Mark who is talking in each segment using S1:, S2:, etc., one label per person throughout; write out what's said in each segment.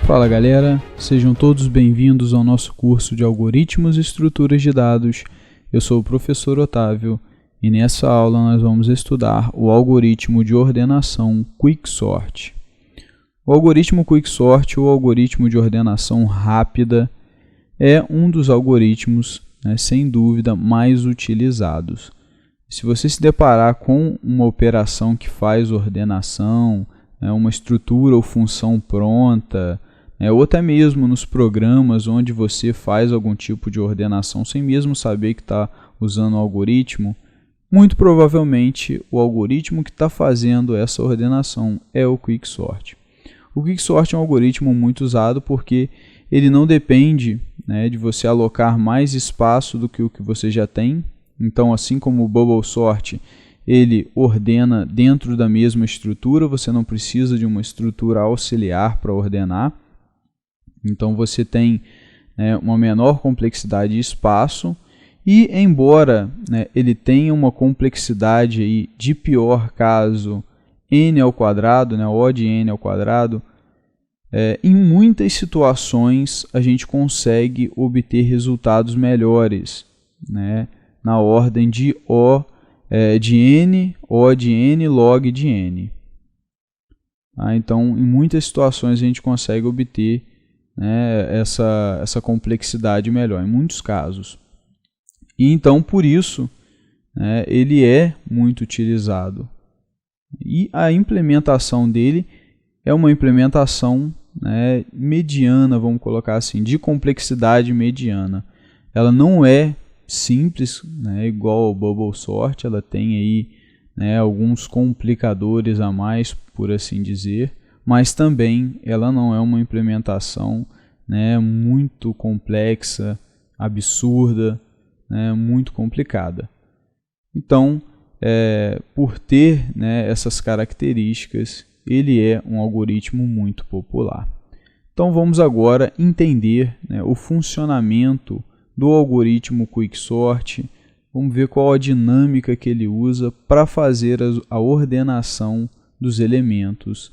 S1: Fala galera, sejam todos bem-vindos ao nosso curso de Algoritmos e Estruturas de Dados. Eu sou o professor Otávio e nessa aula nós vamos estudar o algoritmo de ordenação Quicksort. O algoritmo Quicksort, ou algoritmo de ordenação rápida, é um dos algoritmos, sem dúvida, mais utilizados. Se você se deparar com uma operação que faz ordenação, uma estrutura ou função pronta, ou até mesmo nos programas onde você faz algum tipo de ordenação sem mesmo saber que está usando o algoritmo, muito provavelmente o algoritmo que está fazendo essa ordenação é o Quicksort. O Quicksort é um algoritmo muito usado porque ele não depende, de você alocar mais espaço do que o que você já tem. Então, assim como o Bubble Sort, ele ordena dentro da mesma estrutura, você não precisa de uma estrutura auxiliar para ordenar. Então você tem uma menor complexidade de espaço e, embora ele tenha uma complexidade aí, de pior caso n ao quadrado, O de n ao quadrado, em muitas situações a gente consegue obter resultados melhores, na ordem de O de n, O de n, log de n. Então, em muitas situações a gente consegue obter essa complexidade melhor, em muitos casos. E então, por isso, ele é muito utilizado. E a implementação dele é uma implementação mediana, vamos colocar assim, de complexidade mediana. Ela não é simples, igual ao Bubble Sort, ela tem aí alguns complicadores a mais, por assim dizer, mas também ela não é uma implementação muito complexa, absurda, muito complicada. Então, por ter essas características, ele é um algoritmo muito popular. Então vamos agora entender o funcionamento do algoritmo Quicksort. Vamos ver qual a dinâmica que ele usa para fazer a ordenação dos elementos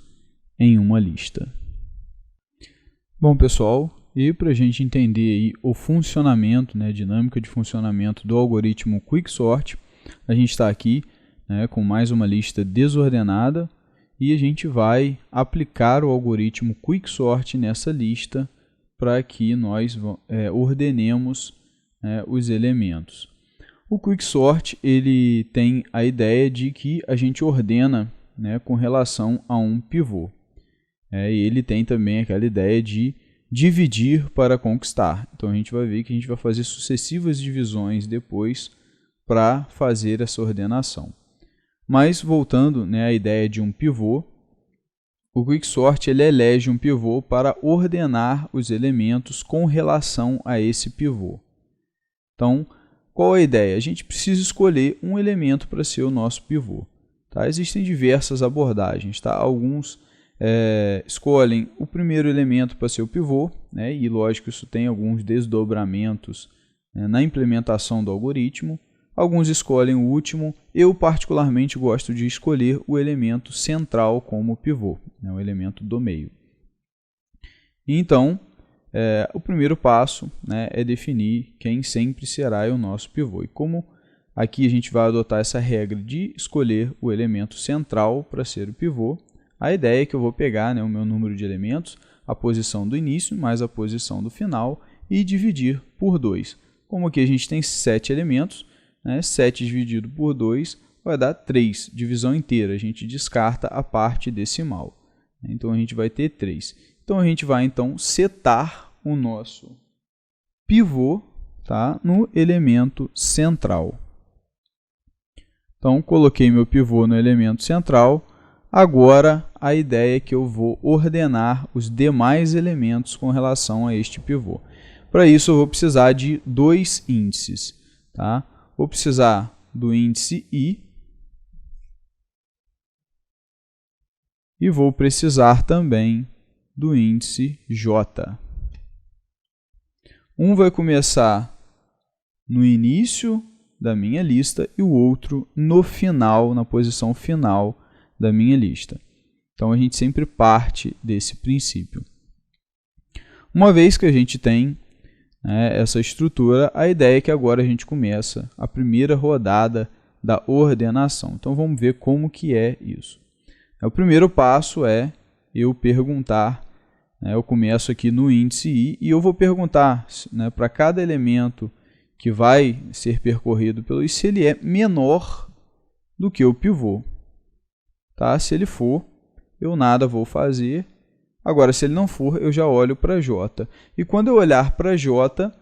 S1: em uma lista. Bom pessoal, e para a gente entender aí o funcionamento, a dinâmica de funcionamento do algoritmo Quicksort, a gente está aqui com mais uma lista desordenada e a gente vai aplicar o algoritmo Quicksort nessa lista para que nós ordenemos os elementos. O Quicksort ele tem a ideia de que a gente ordena com relação a um pivô. E ele tem também aquela ideia de dividir para conquistar. Então a gente vai ver que a gente vai fazer sucessivas divisões depois para fazer essa ordenação. Mas voltando à ideia de um pivô, o Quicksort ele elege um pivô para ordenar os elementos com relação a esse pivô. Então, qual é a ideia? A gente precisa escolher um elemento para ser o nosso pivô. Existem diversas abordagens. Alguns escolhem o primeiro elemento para ser o pivô, e lógico isso tem alguns desdobramentos na implementação do algoritmo. Alguns escolhem o último. Eu particularmente gosto de escolher o elemento central como pivô, o elemento do meio. Então, o primeiro passo é definir quem sempre será o nosso pivô. E como aqui a gente vai adotar essa regra de escolher o elemento central para ser o pivô, a ideia é que eu vou pegar o meu número de elementos, a posição do início mais a posição do final e dividir por 2. Como aqui a gente tem 7 elementos, 7 dividido por 2 vai dar 3, divisão inteira. A gente descarta a parte decimal. Então a gente vai ter 3. Então a gente vai então setar o nosso pivô no elemento central. Então coloquei meu pivô no elemento central. Agora, a ideia é que eu vou ordenar os demais elementos com relação a este pivô. Para isso, eu vou precisar de dois índices. Vou precisar do índice I e vou precisar também do índice J. Um vai começar no início da minha lista e o outro no final, na posição final da minha lista. Então, a gente sempre parte desse princípio. Uma vez que a gente tem essa estrutura, a ideia é que agora a gente começa a primeira rodada da ordenação. Então, vamos ver como que é isso. O primeiro passo é eu perguntar, eu começo aqui no índice I e eu vou perguntar para cada elemento que vai ser percorrido pelo I se ele é menor do que o pivô. Tá? Se ele for, eu nada vou fazer. Agora, se ele não for, eu já olho para J. E quando eu olhar para J,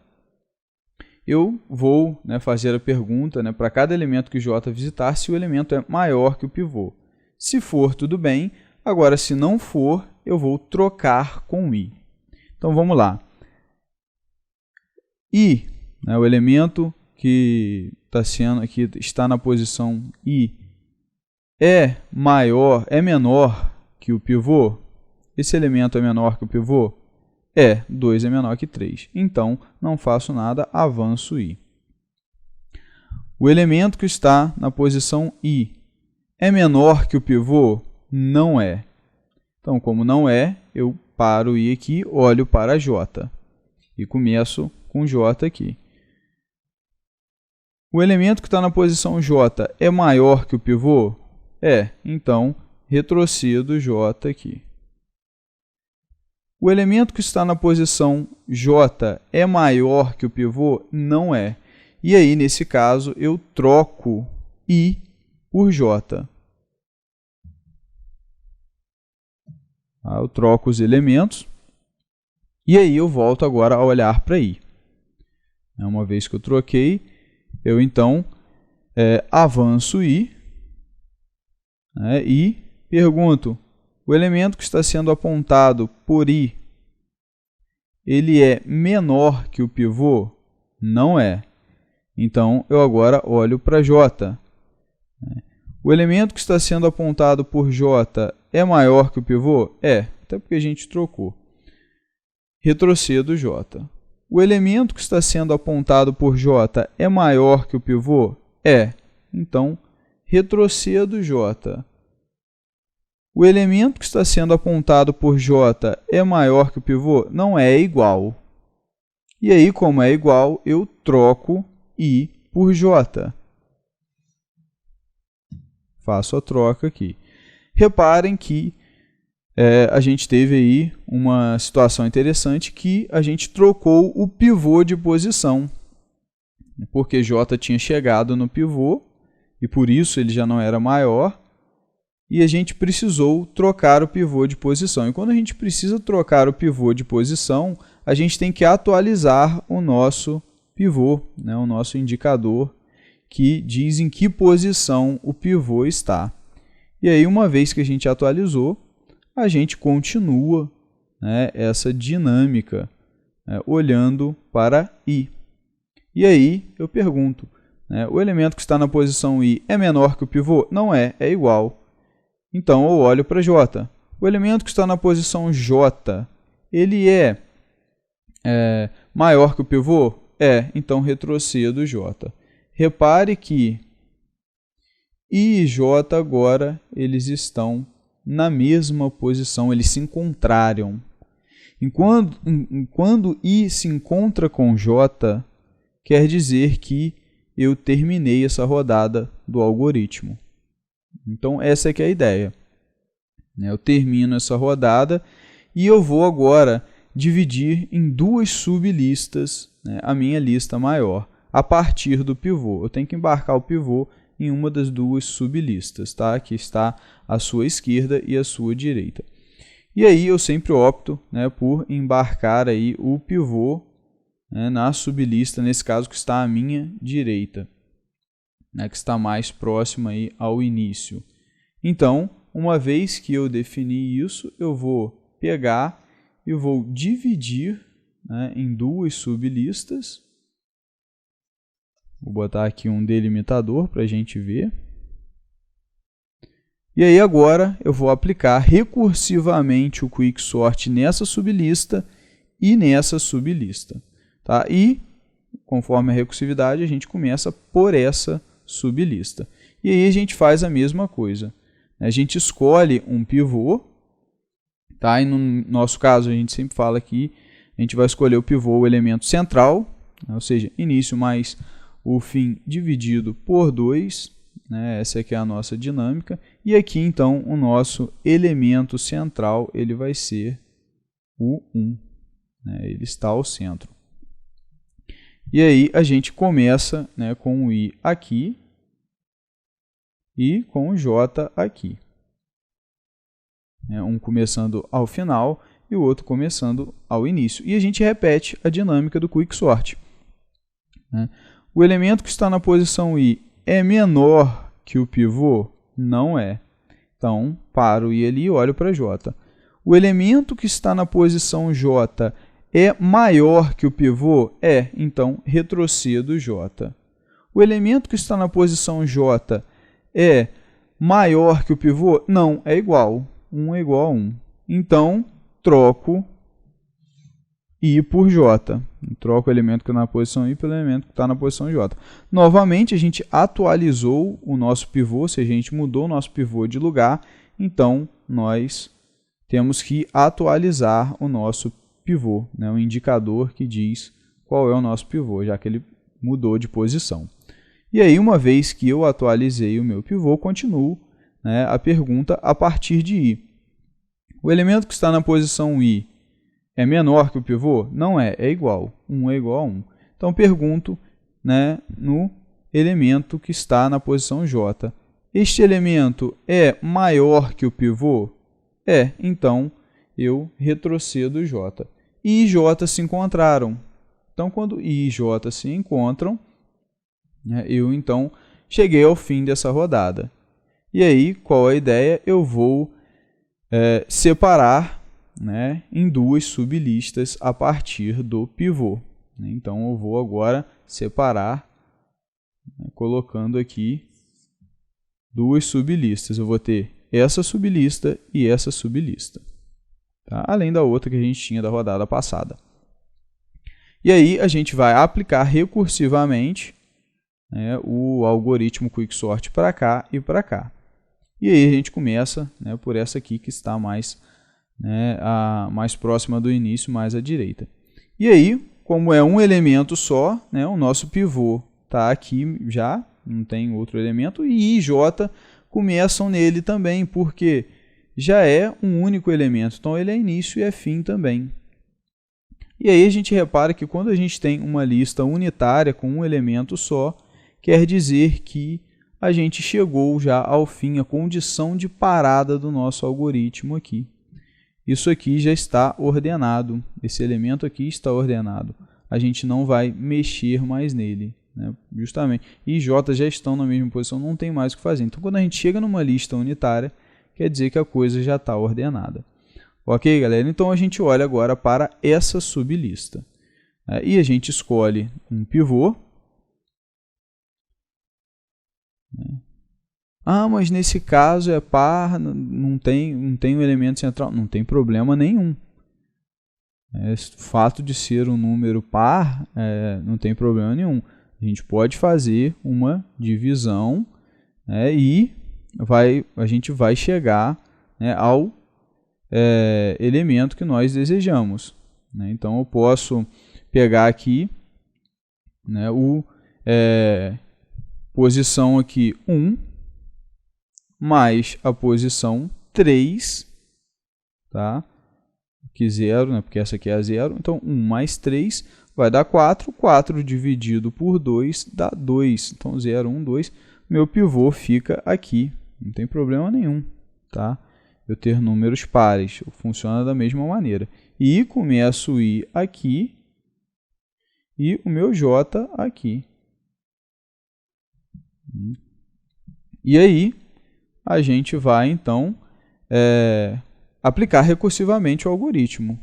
S1: eu vou fazer a pergunta para cada elemento que J visitar se o elemento é maior que o pivô. Se for, tudo bem. Agora, se não for, eu vou trocar com I. Então, vamos lá. I, o elemento que está na posição I, é menor que o pivô? Esse elemento é menor que o pivô? 2 é menor que 3. Então, não faço nada, avanço I. O elemento que está na posição I é menor que o pivô? Não é. Então, como não é, eu paro I aqui, olho para J. E começo com J aqui. O elemento que está na posição J é maior que o pivô? Então, retrocedo J aqui. O elemento que está na posição J é maior que o pivô? Não é. E aí, nesse caso, eu troco I por J. Eu troco os elementos e aí eu volto agora a olhar para I. Uma vez que eu troquei, eu então avanço I e pergunto, o elemento que está sendo apontado por I, ele é menor que o pivô? Não é. Então, eu agora olho para J. O elemento que está sendo apontado por J é maior que o pivô? Até porque a gente trocou. Retrocedo J. O elemento que está sendo apontado por J é maior que o pivô? Então, retrocedo J. O elemento que está sendo apontado por J é maior que o pivô? Não é igual. E aí, como é igual, eu troco I por J. Faço a troca aqui. Reparem que a gente teve aí uma situação interessante que a gente trocou o pivô de posição. Porque J tinha chegado no pivô e por isso ele já não era maior. E a gente precisou trocar o pivô de posição. E quando a gente precisa trocar o pivô de posição, a gente tem que atualizar o nosso pivô, o nosso indicador, que diz em que posição o pivô está. E aí, uma vez que a gente atualizou, a gente continua essa dinâmica olhando para I. E aí, eu pergunto, o elemento que está na posição I é menor que o pivô? Não é, é igual. Então, eu olho para J. O elemento que está na posição J, ele é maior que o pivô? Então retrocedo J. Repare que I e J agora eles estão na mesma posição, eles se encontraram. Quando I se encontra com J, quer dizer que eu terminei essa rodada do algoritmo. Então, essa é que é a ideia. Eu termino essa rodada e eu vou agora dividir em duas sublistas a minha lista maior, a partir do pivô. Eu tenho que embarcar o pivô em uma das duas sublistas, tá? Que está à sua esquerda e à sua direita. E aí eu sempre opto por embarcar aí o pivô na sublista, nesse caso que está à minha direita, que está mais próximo aí ao início. Então, uma vez que eu defini isso, eu vou pegar e vou dividir em duas sublistas. Vou botar aqui um delimitador para a gente ver. E aí agora eu vou aplicar recursivamente o Quicksort nessa sublista e nessa sublista. Tá? E conforme a recursividade, a gente começa por essa sublista. E aí a gente faz a mesma coisa. A gente escolhe um pivô, tá? E no nosso caso, a gente sempre fala que a gente vai escolher o pivô, o elemento central, ou seja, início mais o fim dividido por 2, né? Essa aqui é a nossa dinâmica. E aqui, então, o nosso elemento central ele vai ser o 1. Né? Ele está ao centro. E aí a gente começa, né, com o I aqui e com o J aqui. Um começando ao final e o outro começando ao início. E a gente repete a dinâmica do Quicksort. Né? O elemento que está na posição I é menor que o pivô? Não é. Então, paro o I ali e olho para J. O elemento que está na posição J é maior que o pivô? É. Então, retrocedo J. O elemento que está na posição J é maior que o pivô? Não, é igual. 1 é igual a 1. Então, troco I por J. Troco o elemento que está na posição I pelo elemento que está na posição J. Novamente, a gente atualizou o nosso pivô, ou seja, a gente mudou o nosso pivô de lugar. Então, nós temos que atualizar o nosso pivô, né? Um indicador que diz qual é o nosso pivô, já que ele mudou de posição. E aí, uma vez que eu atualizei o meu pivô, continuo, né, a pergunta a partir de I. O elemento que está na posição I é menor que o pivô? Não é, é igual. 1 é igual a 1. Então, pergunto, né, no elemento que está na posição J. Este elemento é maior que o pivô? É, então eu retrocedo J. I e J se encontraram. Então, quando I e J se encontram, né, eu então cheguei ao fim dessa rodada. E aí, qual a ideia? Eu vou separar, né, em duas sublistas a partir do pivô. Então, eu vou agora separar, né, colocando aqui duas sublistas. Eu vou ter essa sublista e essa sublista, tá? Além da outra que a gente tinha da rodada passada. E aí, a gente vai aplicar recursivamente, né, o algoritmo Quicksort para cá e para cá. E aí, a gente começa, né, por essa aqui que está mais, né, mais próxima do início, mais à direita. E aí, como é um elemento só, né, o nosso pivô está aqui já, não tem outro elemento, e I e J começam nele também, porque já é um único elemento, então ele é início e é fim também. E aí a gente repara que quando a gente tem uma lista unitária com um elemento só, quer dizer que a gente chegou já ao fim, a condição de parada do nosso algoritmo aqui. Isso aqui já está ordenado, esse elemento aqui está ordenado. A gente não vai mexer mais nele, né? Justamente. I e J já estão na mesma posição, não tem mais o que fazer. Então, quando a gente chega numa lista unitária, quer dizer que a coisa já está ordenada. Ok, galera? Então, a gente olha agora para essa sublista. E a gente escolhe um pivô. Ah, mas nesse caso é par, não tem um elemento central. Não tem problema nenhum. O fato de ser um número par não tem problema nenhum. A gente pode fazer uma divisão, né, e a gente vai chegar, né, ao elemento que nós desejamos. Né? Então, eu posso pegar aqui, né, posição aqui 1 mais a posição 3, tá? Aqui 0, né, porque essa aqui é a 0. Então, 1 mais 3 vai dar 4. 4 dividido por 2 dá 2. Então, 0, 1, 2. Meu pivô fica aqui. Não tem problema nenhum, tá? Eu ter números pares. Funciona da mesma maneira. E começo o I aqui e o meu J aqui. E aí, a gente vai, então, aplicar recursivamente o algoritmo.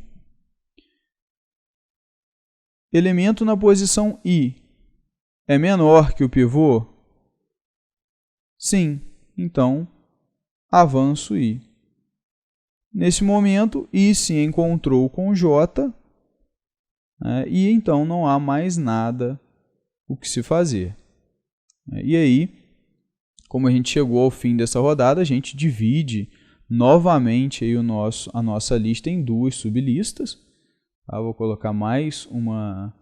S1: Elemento na posição I é menor que o pivô? Sim. Então, avanço I. Nesse momento, I se encontrou com J, né, e então não há mais nada o que se fazer. E aí, como a gente chegou ao fim dessa rodada, a gente divide novamente aí a nossa lista em duas sublistas. Vou colocar mais uma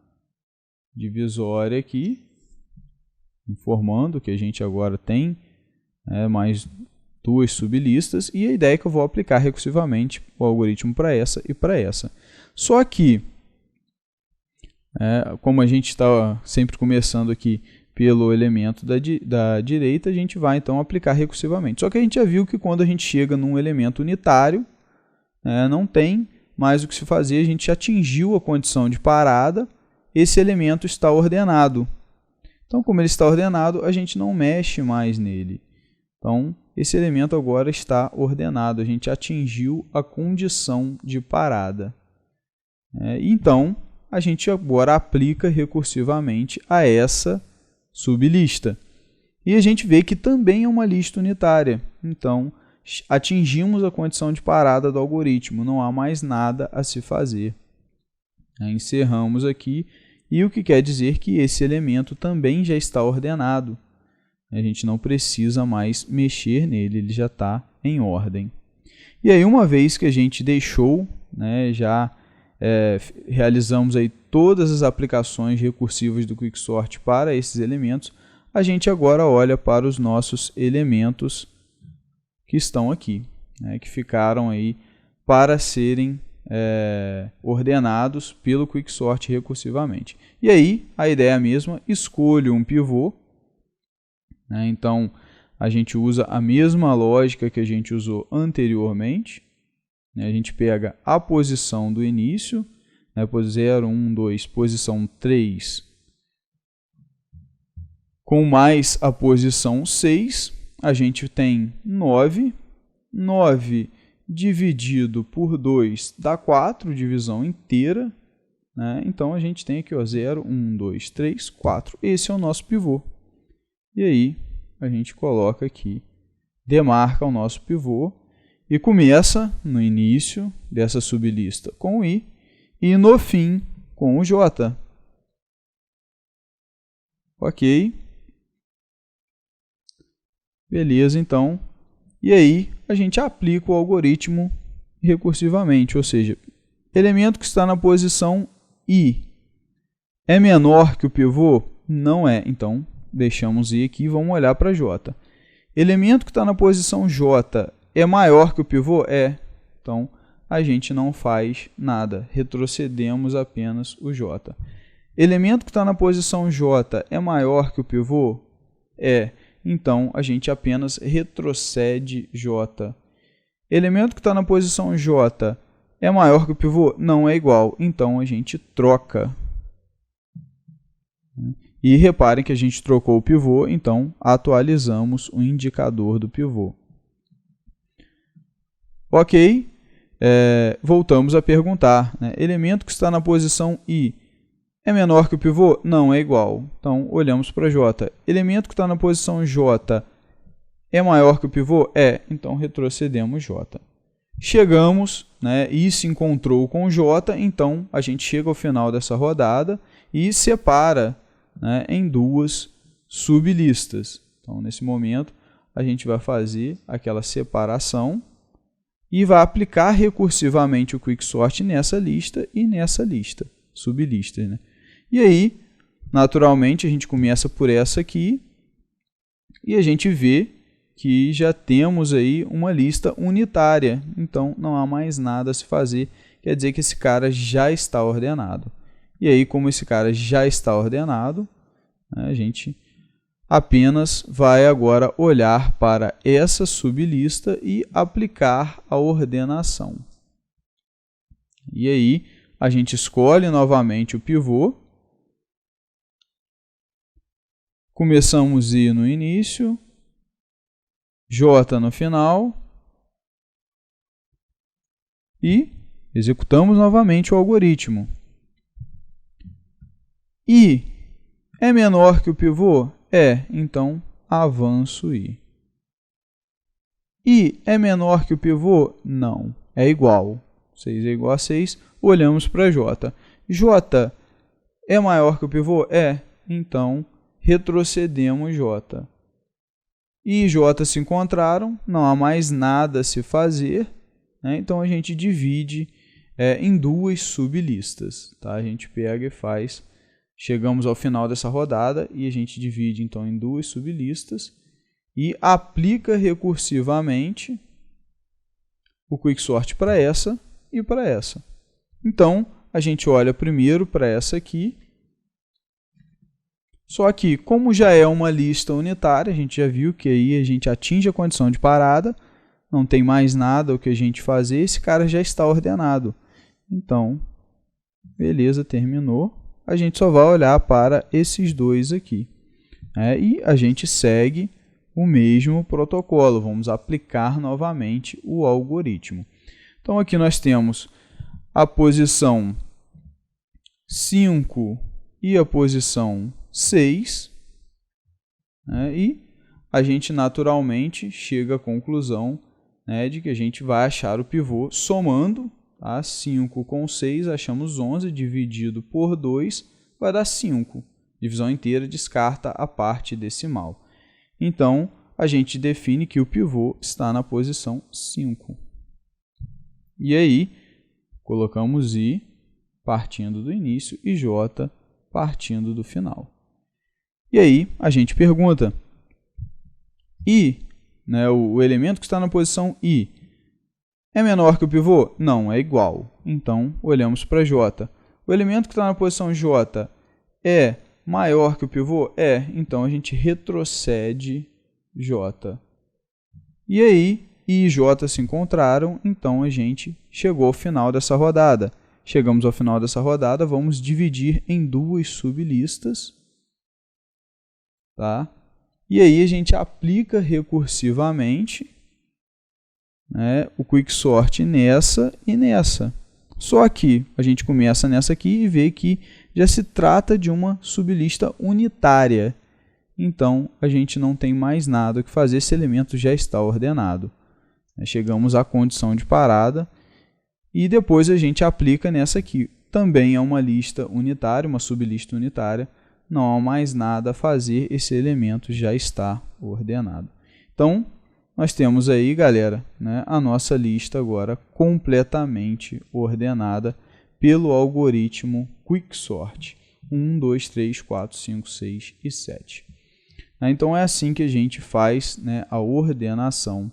S1: divisória aqui, informando que a gente agora tem mais duas sublistas, e a ideia é que eu vou aplicar recursivamente o algoritmo para essa e para essa. Só que, como a gente está sempre começando aqui pelo elemento da direita, a gente vai então aplicar recursivamente. Só que a gente já viu que quando a gente chega num elemento unitário, não tem mais o que se fazer, a gente atingiu a condição de parada, esse elemento está ordenado. Então, como ele está ordenado, a gente não mexe mais nele. Então, esse elemento agora está ordenado, a gente atingiu a condição de parada. Então, a gente agora aplica recursivamente a essa sublista. E a gente vê que também é uma lista unitária. Então, atingimos a condição de parada do algoritmo, não há mais nada a se fazer. Encerramos aqui, e o que quer dizer que esse elemento também já está ordenado. A gente não precisa mais mexer nele, ele já está em ordem. E aí, uma vez que a gente deixou, já realizamos aí todas as aplicações recursivas do Quicksort para esses elementos, a gente agora olha para os nossos elementos que estão aqui, que ficaram aí para serem ordenados pelo Quicksort recursivamente. E aí, a ideia é a mesma, escolho um pivô. Então, a gente usa a mesma lógica que a gente usou anteriormente. A gente pega a posição do início, 0, 1, 2, posição 3, com mais a posição 6, a gente tem 9. 9 dividido por 2 dá 4, divisão inteira. Então, a gente tem aqui 0, 1, 2, 3, 4. Esse é o nosso pivô. E aí, a gente coloca aqui, demarca o nosso pivô e começa no início dessa sublista com o I e no fim com o J. Ok. Beleza, então. E aí, a gente aplica o algoritmo recursivamente, ou seja, elemento que está na posição I é menor que o pivô? Não é. Então, deixamos I aqui e vamos olhar para J. Elemento que está na posição J é maior que o pivô? É. Então, a gente não faz nada, retrocedemos apenas o J. Elemento que está na posição J é maior que o pivô? É. Então, a gente apenas retrocede J. Elemento que está na posição J é maior que o pivô? Não é igual. Então, a gente troca. E reparem que a gente trocou o pivô, então atualizamos o indicador do pivô. Ok, voltamos a perguntar. Elemento que está na posição I é menor que o pivô? Não, é igual. Então, olhamos para J. Elemento que está na posição J é maior que o pivô? É. Então, retrocedemos J. Chegamos, I se encontrou com J, então a gente chega ao final dessa rodada e separa em duas sublistas. Então, nesse momento, a gente vai fazer aquela separação e vai aplicar recursivamente o Quicksort nessa lista e nessa lista, sublistas. E aí, naturalmente, a gente começa por essa aqui e a gente vê que já temos aí uma lista unitária. Então, não há mais nada a se fazer. Quer dizer que esse cara já está ordenado. E aí, como esse cara já está ordenado, a gente apenas vai agora olhar para essa sublista e aplicar a ordenação. E aí, a gente escolhe novamente o pivô. Começamos I no início, J no final e executamos novamente o algoritmo. I é menor que o pivô? É, então avanço I. I é menor que o pivô? Não, é igual. 6 é igual a 6, olhamos para J. J é maior que o pivô? É, então retrocedemos J. I e J se encontraram, não há mais nada a se fazer, né? Então a gente divide em duas sublistas. Tá? A gente pega e faz, chegamos ao final dessa rodada e a gente divide então em duas sublistas e aplica recursivamente o quicksort para essa e para essa. Então a gente olha primeiro para essa aqui. Só que, como já é uma lista unitária, a gente já viu que aí a gente atinge a condição de parada, não tem mais nada o que a gente fazer, esse cara já está ordenado. Então, beleza, terminou. A gente só vai olhar para esses dois aqui. E a gente segue o mesmo protocolo. Vamos aplicar novamente o algoritmo. Então, aqui nós temos a posição 5 e a posição 6. E a gente naturalmente chega à conclusão de que a gente vai achar o pivô somando. 5 com 6, achamos 11, dividido por 2, vai dar 5. Divisão inteira descarta a parte decimal. Então, a gente define que o pivô está na posição 5. E aí, colocamos I partindo do início e J partindo do final. E aí, a gente pergunta, I, o elemento que está na posição I, é menor que o pivô? Não, é igual. Então, olhamos para J. O elemento que está na posição J é maior que o pivô? É. Então, a gente retrocede J. E aí, I e J se encontraram, então a gente chegou ao final dessa rodada. Chegamos ao final dessa rodada, vamos dividir em duas sublistas. Tá? E aí, a gente aplica recursivamente o quicksort nessa e nessa. Só que a gente começa nessa aqui e vê que já se trata de uma sublista unitária. Então, a gente não tem mais nada o que fazer, esse elemento já está ordenado. Chegamos à condição de parada e depois a gente aplica nessa aqui. Também é uma lista unitária, uma sublista unitária. Não há mais nada a fazer, esse elemento já está ordenado. Então, nós temos aí, galera, a nossa lista agora completamente ordenada pelo algoritmo quicksort. 1, 2, 3, 4, 5, 6 e 7. Então, é assim que a gente faz a ordenação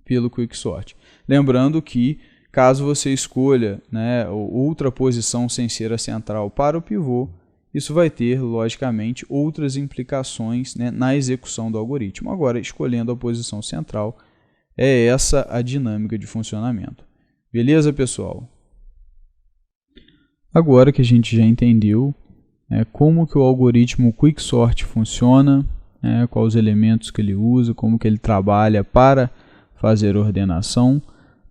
S1: pelo quicksort. Lembrando que, caso você escolha outra posição sem ser a central para o pivô, isso vai ter, logicamente, outras implicações na execução do algoritmo. Agora, escolhendo a posição central, é essa a dinâmica de funcionamento. Beleza, pessoal? Agora que a gente já entendeu como que o algoritmo quicksort funciona, quais os elementos que ele usa, como que ele trabalha para fazer ordenação,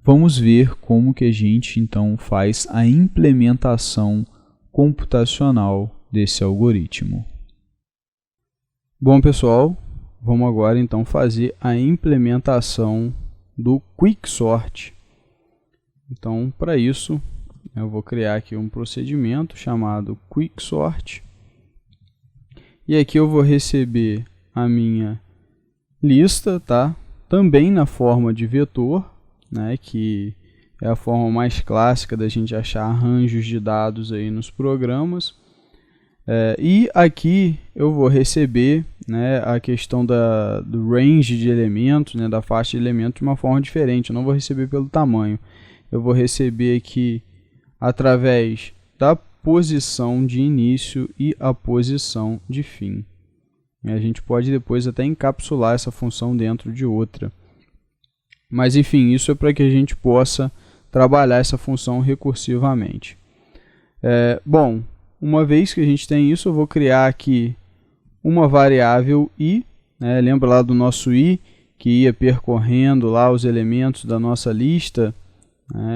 S1: vamos ver como que a gente, então, faz a implementação computacional desse algoritmo. Bom, pessoal, vamos agora então fazer a implementação do quicksort. Então, para isso, eu vou criar aqui um procedimento chamado quicksort. E aqui eu vou receber a minha lista, tá? Também na forma de vetor, que é a forma mais clássica da gente achar arranjos de dados aí nos programas. E aqui eu vou receber a questão do range de elementos, da faixa de elementos de uma forma diferente. Eu não vou receber pelo tamanho. Eu vou receber aqui através da posição de início e a posição de fim. A gente pode depois até encapsular essa função dentro de outra. Mas enfim, isso é para que a gente possa trabalhar essa função recursivamente. Bom, uma vez que a gente tem isso, eu vou criar aqui uma variável i. Lembra lá do nosso i, que ia percorrendo lá os elementos da nossa lista.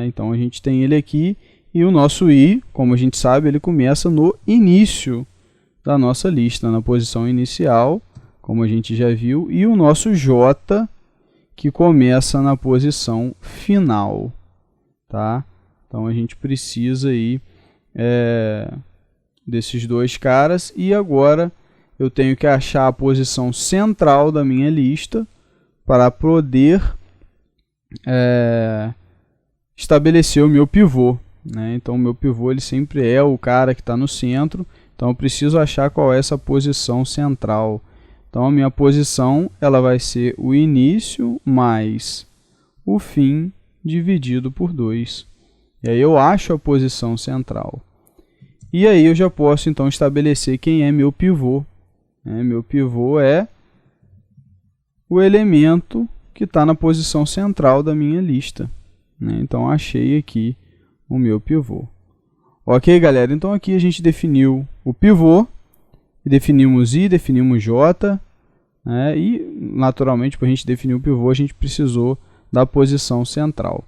S1: Então, a gente tem ele aqui. E o nosso i, como a gente sabe, ele começa no início da nossa lista, na posição inicial, como a gente já viu. E o nosso j, que começa na posição final. Tá? Então, a gente precisa aí desses dois caras, e agora eu tenho que achar a posição central da minha lista para poder estabelecer o meu pivô, né? Então o meu pivô ele sempre é o cara que está no centro, então eu preciso achar qual é essa posição central. Então a minha posição ela vai ser o início mais o fim dividido por 2. E aí eu acho a posição central. E aí eu já posso então estabelecer quem é meu pivô. Meu pivô é o elemento que está na posição central da minha lista. Então achei aqui o meu pivô. Ok, galera? Então aqui a gente definiu o pivô, definimos I, definimos J, e naturalmente para a gente definir o pivô a gente precisou da posição central.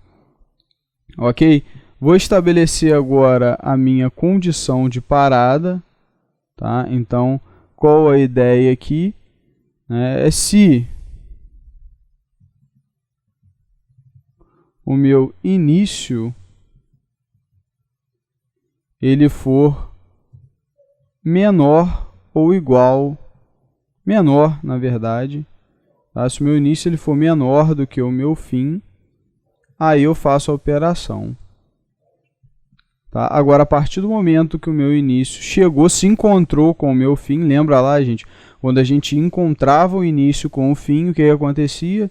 S1: Ok? Vou estabelecer agora a minha condição de parada. Tá? Então, qual a ideia aqui? É se o meu início ele for menor ou igual, menor na verdade, tá? Se o meu início ele for menor do que o meu fim, aí eu faço a operação. Tá? Agora, a partir do momento que o meu início chegou, se encontrou com o meu fim, lembra lá, gente, quando a gente encontrava o início com o fim, o que acontecia?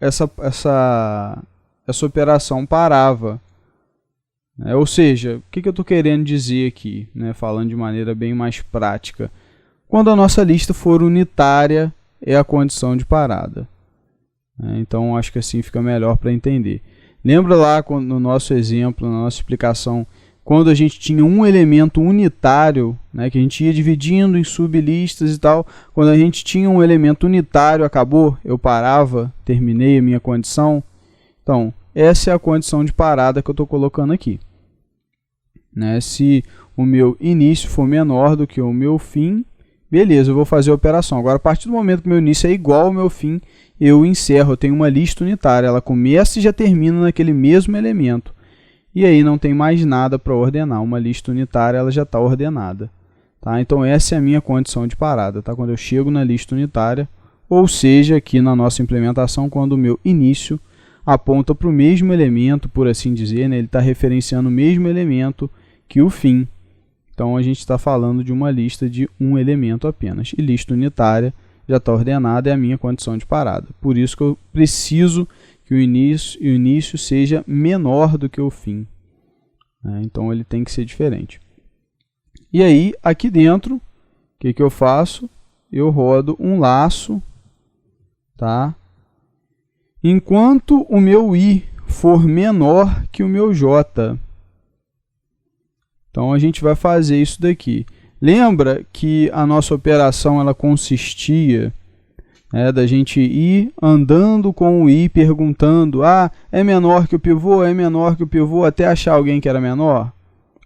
S1: Essa operação parava. Ou seja, o que eu estou querendo dizer aqui, falando de maneira bem mais prática? Quando a nossa lista for unitária, é a condição de parada. Então, acho que assim fica melhor para entender. Lembra lá no nosso exemplo, na nossa explicação, quando a gente tinha um elemento unitário, que a gente ia dividindo em sublistas e tal, quando a gente tinha um elemento unitário, acabou, eu parava, terminei a minha condição. Então, essa é a condição de parada que eu estou colocando aqui. Se o meu início for menor do que o meu fim, beleza, eu vou fazer a operação. Agora, a partir do momento que o meu início é igual ao meu fim, eu encerro, eu tenho uma lista unitária, ela começa e já termina naquele mesmo elemento. E aí não tem mais nada para ordenar, uma lista unitária ela já está ordenada. Tá? Então essa é a minha condição de parada, tá? Quando eu chego na lista unitária, ou seja, aqui na nossa implementação, quando o meu início aponta para o mesmo elemento, por assim dizer, ele está referenciando o mesmo elemento que o fim. Então a gente está falando de uma lista de um elemento apenas, e lista unitária já está ordenada, é a minha condição de parada. Por isso que eu preciso que o início seja menor do que o fim. Então ele tem que ser diferente. E aí, aqui dentro, o que eu faço? Eu rodo um laço, tá? Enquanto o meu I for menor que o meu J. Então a gente vai fazer isso daqui. Lembra que a nossa operação ela consistia da gente ir andando com o I, perguntando, é menor que o pivô, é menor que o pivô, até achar alguém que era menor?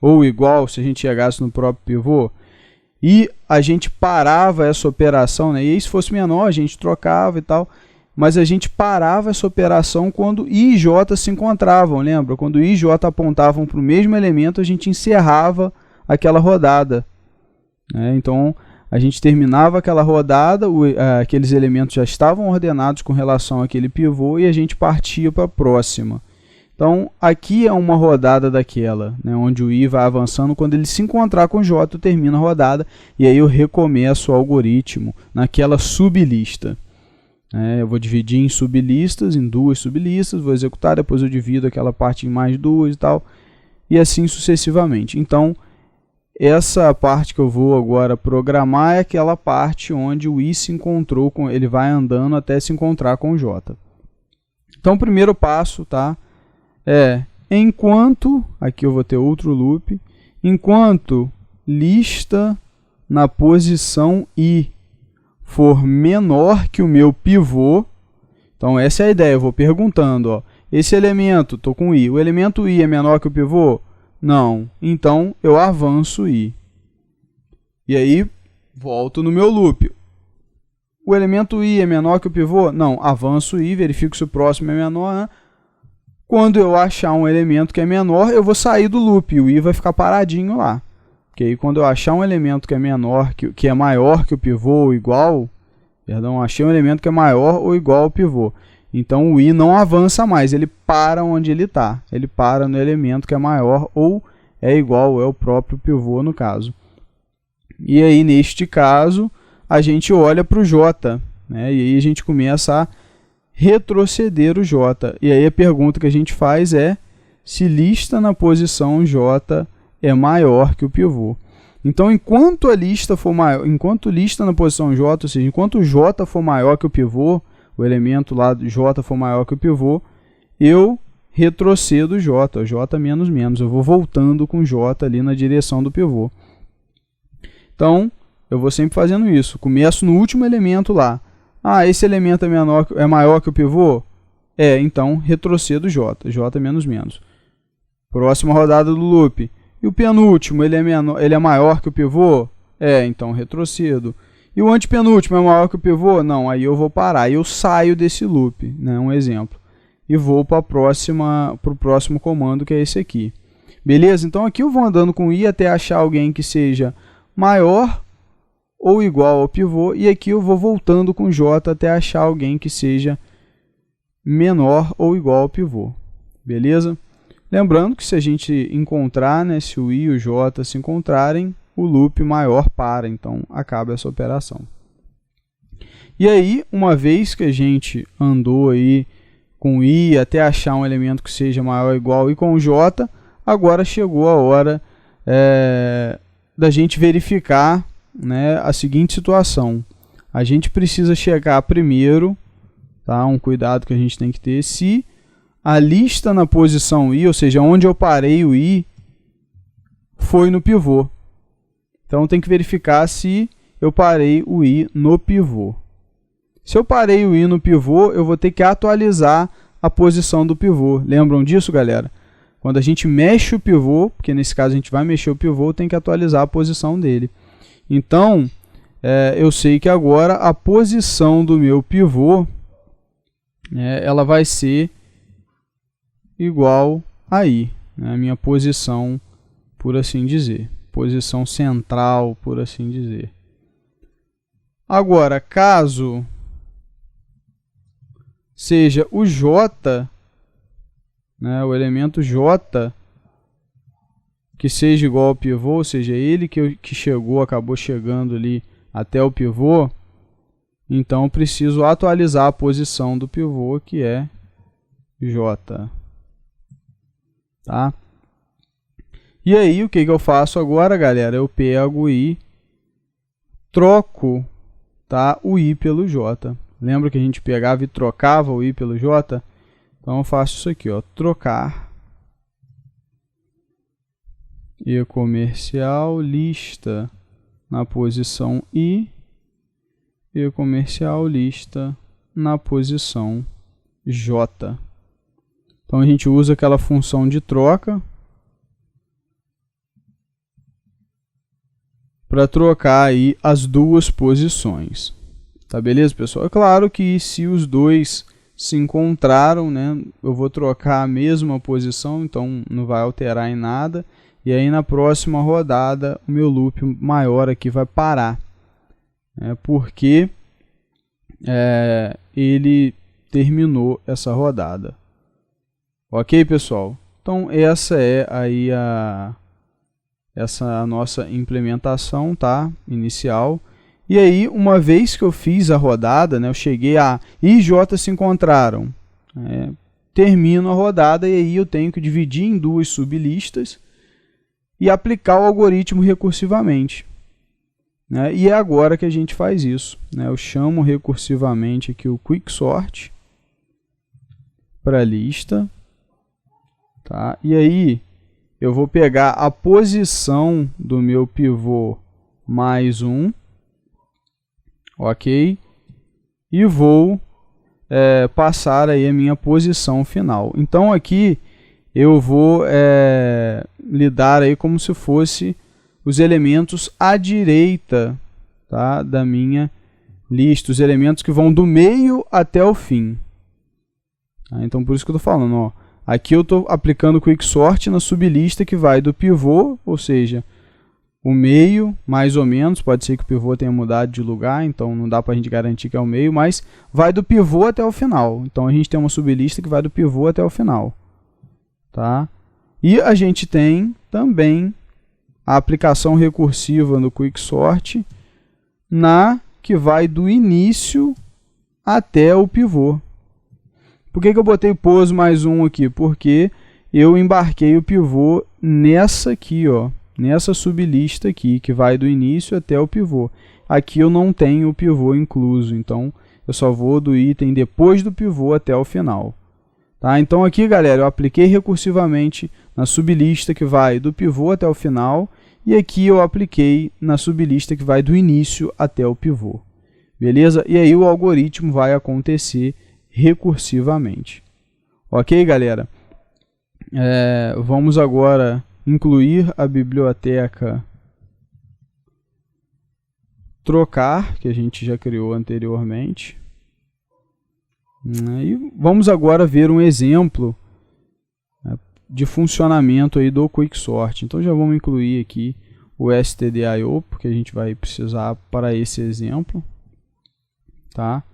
S1: Ou igual, se a gente chegasse no próprio pivô? E a gente parava essa operação, e aí se fosse menor a gente trocava e tal, mas a gente parava essa operação quando I e J se encontravam, lembra? Quando I e J apontavam para o mesmo elemento, a gente encerrava aquela rodada. Então, a gente terminava aquela rodada, aqueles elementos já estavam ordenados com relação àquele pivô e a gente partia para a próxima. Então, aqui é uma rodada daquela, onde o I vai avançando, quando ele se encontrar com o J, eu termino a rodada e aí eu recomeço o algoritmo naquela sublista. Eu vou dividir em sublistas, em duas sublistas, vou executar, depois eu divido aquela parte em mais duas e tal, e assim sucessivamente. Então, essa parte que eu vou agora programar é aquela parte onde o I se encontrou com, ele vai andando até se encontrar com o J. Então, o primeiro passo, tá? Enquanto, aqui eu vou ter outro loop, enquanto lista na posição I for menor que o meu pivô, então essa é a ideia, eu vou perguntando, esse elemento, estou com I, o elemento I é menor que o pivô? Não, então eu avanço I. E aí, volto no meu loop. O elemento I é menor que o pivô? Não, avanço I, verifico se o próximo é menor, Quando eu achar um elemento que é menor, eu vou sair do loop e o i vai ficar paradinho lá. Porque aí quando eu achar um elemento que é menor, que é maior que o pivô ou igual, perdão, achei um elemento que é maior ou igual ao pivô. Então o i não avança mais, ele para onde ele está. Ele para no elemento que é maior ou é igual, é o próprio pivô no caso. E aí neste caso, a gente olha para o j, né? E aí a gente começa a retroceder o j. E aí a pergunta que a gente faz é se lista na posição j é maior que o pivô. Então, enquanto a lista for maior, enquanto lista na posição j, ou seja, enquanto o j for maior que o pivô, o elemento lá do j for maior que o pivô, eu retrocedo o j, j menos menos, eu vou voltando com j ali na direção do pivô. Então, eu vou sempre fazendo isso, começo no último elemento lá. Ah, esse elemento é maior que o pivô? É, então retrocedo j, j menos menos. Próxima rodada do loop. E o penúltimo, ele é maior que o pivô? É, então retrocedo. E o antepenúltimo é maior que o pivô? Não, aí eu vou parar. Eu saio desse loop, né, um exemplo. E vou para o próximo comando, que é esse aqui. Beleza? Então aqui eu vou andando com i até achar alguém que seja maior ou igual ao pivô. E aqui eu vou voltando com j até achar alguém que seja menor ou igual ao pivô. Beleza? Lembrando que se a gente encontrar, né, se o i e o j se encontrarem, o loop maior para, então acaba essa operação. E aí, uma vez que a gente andou aí com i até achar um elemento que seja maior ou igual e com j, agora chegou a hora da gente verificar, né, a seguinte situação. A gente precisa checar primeiro, tá, um cuidado que a gente tem que ter, se a lista na posição i, ou seja, onde eu parei o i, foi no pivô. Então, tem que verificar se eu parei o i no pivô. Se eu parei o i no pivô, eu vou ter que atualizar a posição do pivô. Lembram disso, galera? Quando a gente mexe o pivô, porque nesse caso a gente vai mexer o pivô, tem que atualizar a posição dele. Então, eu sei que agora a posição do meu pivô, ela vai ser igual a i, né? A minha posição, por assim dizer. Posição central, por assim dizer. Agora, caso seja o j, né, o elemento j, que seja igual ao pivô, ou seja, ele que acabou chegando ali até o pivô, então eu preciso atualizar a posição do pivô, que é j. Tá? E aí, o que eu faço agora, galera? Eu pego e troco, tá, o i pelo j. Lembra que a gente pegava e trocava o i pelo j? Então, eu faço isso aqui, ó, trocar i comercial lista na posição i comercial lista na posição j. Então, a gente usa aquela função de troca para trocar aí as duas posições. Tá beleza, pessoal? É claro que se os dois se encontraram, né, eu vou trocar a mesma posição, então não vai alterar em nada. E aí na próxima rodada o meu loop maior aqui vai parar, porque ele terminou essa rodada. Ok, pessoal? Então essa é aí a nossa implementação, tá, inicial. E aí, uma vez que eu fiz a rodada, né, eu cheguei a i e j se encontraram, termino a rodada e aí eu tenho que dividir em duas sublistas e aplicar o algoritmo recursivamente. Né? E é agora que a gente faz isso. Né? Eu chamo recursivamente aqui o quicksort para a lista. Tá? E aí, eu vou pegar a posição do meu pivô mais 1, ok? E vou passar aí a minha posição final. Então, aqui eu vou lidar aí como se fosse os elementos à direita, tá, da minha lista, os elementos que vão do meio até o fim. Tá? Então, por isso que eu estou falando, ó, Aqui eu estou aplicando o Quicksort na sublista que vai do pivô, ou seja, o meio, mais ou menos, pode ser que o pivô tenha mudado de lugar, então não dá para a gente garantir que é o meio, mas vai do pivô até o final. Então a gente tem uma sublista que vai do pivô até o final. Tá? E a gente tem também a aplicação recursiva no Quicksort que vai do início até o pivô. Por que eu botei pôs mais um aqui? Porque eu embarquei o pivô nessa aqui, ó, nessa sublista aqui, que vai do início até o pivô. Aqui eu não tenho o pivô incluso, então eu só vou do item depois do pivô até o final. Tá? Então aqui, galera, eu apliquei recursivamente na sublista que vai do pivô até o final, e aqui eu apliquei na sublista que vai do início até o pivô. Beleza? E aí o algoritmo vai acontecer recursivamente. Ok, galera? Vamos agora incluir a biblioteca trocar, que a gente já criou anteriormente. E vamos agora ver um exemplo de funcionamento aí do Quicksort. Então já vamos incluir aqui o stdio, porque a gente vai precisar para esse exemplo. Tá?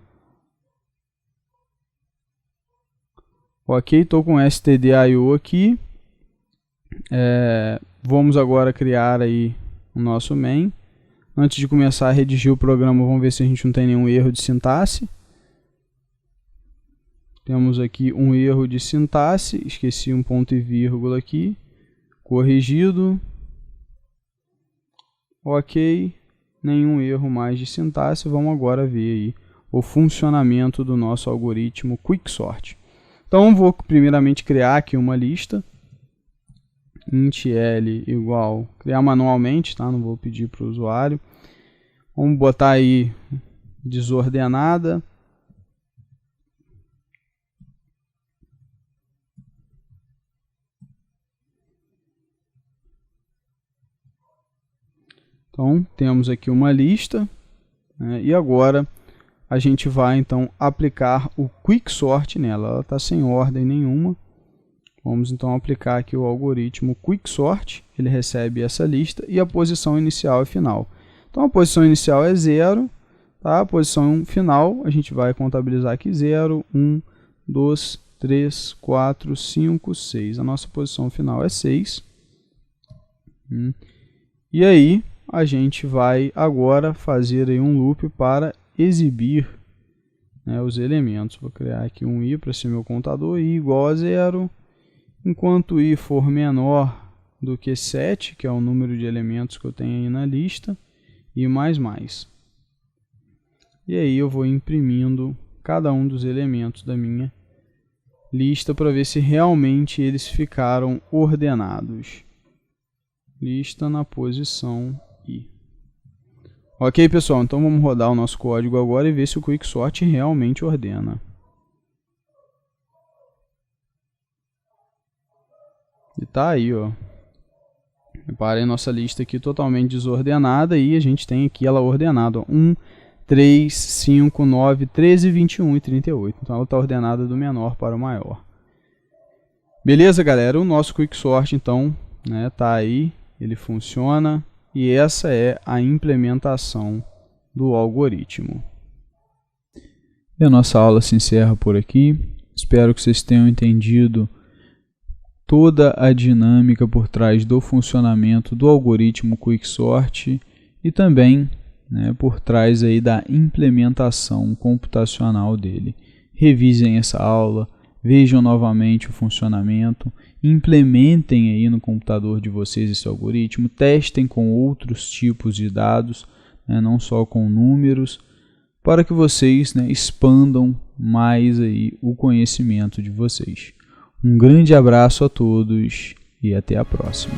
S1: Ok, estou com stdio aqui. Vamos agora criar aí o nosso main. Antes de começar a redigir o programa, vamos ver se a gente não tem nenhum erro de sintaxe. Temos aqui um erro de sintaxe, esqueci um ponto e vírgula aqui. Corrigido. Ok, nenhum erro mais de sintaxe. Vamos agora ver aí o funcionamento do nosso algoritmo Quicksort. Então, vou primeiramente criar aqui uma lista. Int L igual, criar manualmente, tá? Não vou pedir para o usuário. Vamos botar aí desordenada. Então, temos aqui uma lista, né? E agora a gente vai então aplicar o Quicksort nela. Ela está sem ordem nenhuma. Vamos então aplicar aqui o algoritmo Quicksort. Ele recebe essa lista e a posição inicial e final. Então a posição inicial é 0, tá? A posição final a gente vai contabilizar aqui 0, 1, 2, 3, 4, 5, 6. A nossa posição final é 6. E aí a gente vai agora fazer aí um loop para exibir, né, os elementos. Vou criar aqui um i para ser meu contador, i igual a 0. Enquanto i for menor do que 7, que é o número de elementos que eu tenho aí na lista, e mais. E aí eu vou imprimindo cada um dos elementos da minha lista para ver se realmente eles ficaram ordenados. Lista na posição i. Ok, pessoal, então vamos rodar o nosso código agora e ver se o Quicksort realmente ordena. E tá aí, ó. Reparem, nossa lista aqui totalmente desordenada e a gente tem aqui ela ordenada, ó. 1, 3, 5, 9, 13, 21 e 38. Então ela está ordenada do menor para o maior. Beleza, galera? O nosso Quicksort, então, né, tá aí, ele funciona. E essa é a implementação do algoritmo. E a nossa aula se encerra por aqui. Espero que vocês tenham entendido toda a dinâmica por trás do funcionamento do algoritmo Quicksort e também, né, por trás aí da implementação computacional dele. Revisem essa aula, vejam novamente o funcionamento, implementem aí no computador de vocês esse algoritmo, testem com outros tipos de dados, né, não só com números, para que vocês, né, expandam mais aí o conhecimento de vocês. Um grande abraço a todos e até a próxima.